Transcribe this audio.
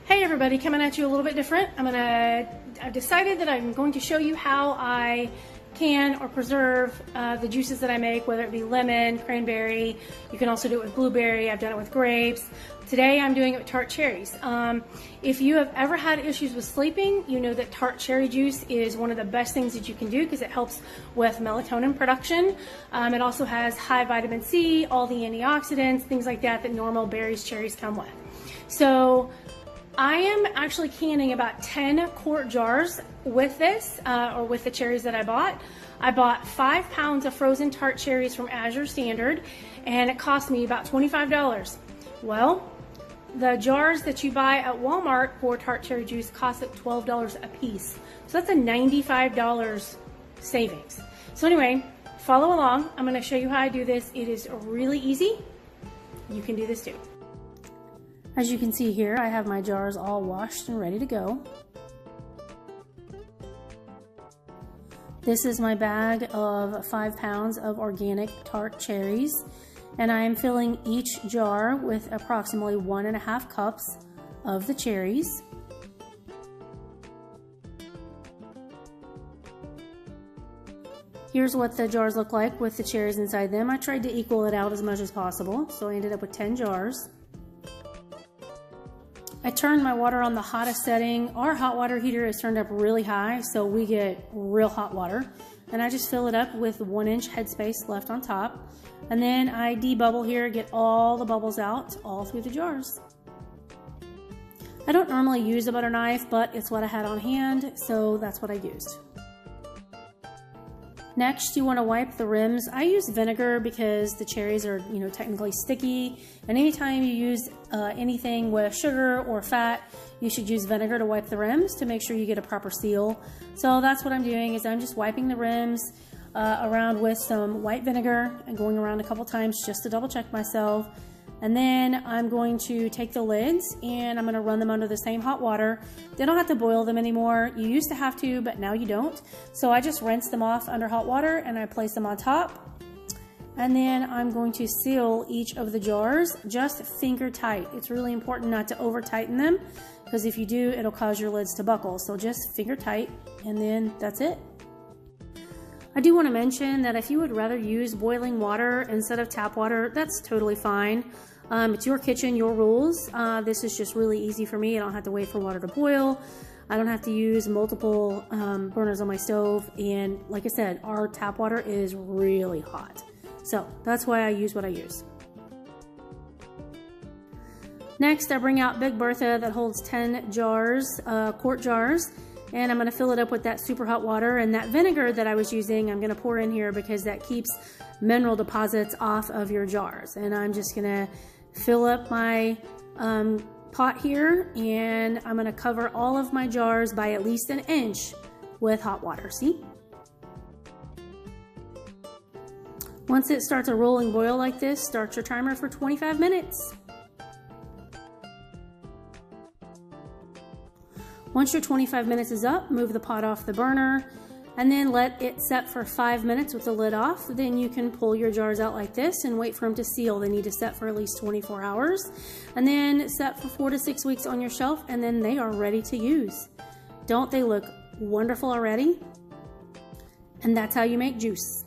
Hey everybody, coming at you a little bit different. I've decided that I'm going to show you how I can or preserve the juices that I make, whether it be lemon, cranberry. You can also do it with blueberry. I've done it with grapes. Today I'm doing it with tart cherries. If you have ever had issues with sleeping, you know that tart cherry juice is one of the best things that you can do because it helps with melatonin production. It also has high vitamin C, all the antioxidants, things like that that normal berries, cherries come with. So I am actually canning about 10 quart jars with this, or with the cherries that I bought. I bought 5 pounds of frozen tart cherries from Azure Standard, and it cost me about $25. Well, the jars that you buy at Walmart for tart cherry juice cost at $12 a piece. So that's a $95 savings. So anyway, follow along. I'm going to show you how I do this. It is really easy. You can do this too. As you can see here, I have my jars all washed and ready to go. This is my bag of 5 pounds of organic tart cherries, and I am filling each jar with approximately 1.5 cups of the cherries. Here's what the jars look like with the cherries inside them. I tried to equal it out as much as possible, so I ended up with 10 jars. I turned my water on the hottest setting. Our hot water heater is turned up really high, so we get real hot water. And I just fill it up with 1-inch headspace left on top. And then I debubble here, get all the bubbles out, all through the jars. I don't normally use a butter knife, but it's what I had on hand, so that's what I used. Next, you want to wipe the rims. I use vinegar because the cherries are, technically sticky. And anytime you use anything with sugar or fat, you should use vinegar to wipe the rims to make sure you get a proper seal. So that's what I'm doing, is I'm just wiping the rims around with some white vinegar and going around a couple times just to double check myself. And then I'm going to take the lids and I'm going to run them under the same hot water. They don't have to boil them anymore. You used to have to, but now you don't. So I just rinse them off under hot water and I place them on top. And then I'm going to seal each of the jars just finger tight. It's really important not to over tighten them, because if you do, it'll cause your lids to buckle. So just finger tight, and then that's it. I do want to mention that if you would rather use boiling water instead of tap water, that's totally fine. It's your kitchen, your rules. This is just really easy for me. I don't have to wait for water to boil. I don't have to use multiple burners on my stove. And like I said, our tap water is really hot. So that's why I use what I use. Next, I bring out Big Bertha that holds 10 jars, quart jars. And I'm going to fill it up with that super hot water, and that vinegar that I was using I'm going to pour in here because that keeps mineral deposits off of your jars. And I'm just going to fill up my pot here, and I'm going to cover all of my jars by at least 1 inch with hot water. See? Once it starts a rolling boil like this, start your timer for 25 minutes. Once your 25 minutes is up, move the pot off the burner and then let it set for 5 minutes with the lid off. Then you can pull your jars out like this and wait for them to seal. They need to set for at least 24 hours and then set for 4 to 6 weeks on your shelf, and then they are ready to use. Don't they look wonderful already? And that's how you make juice.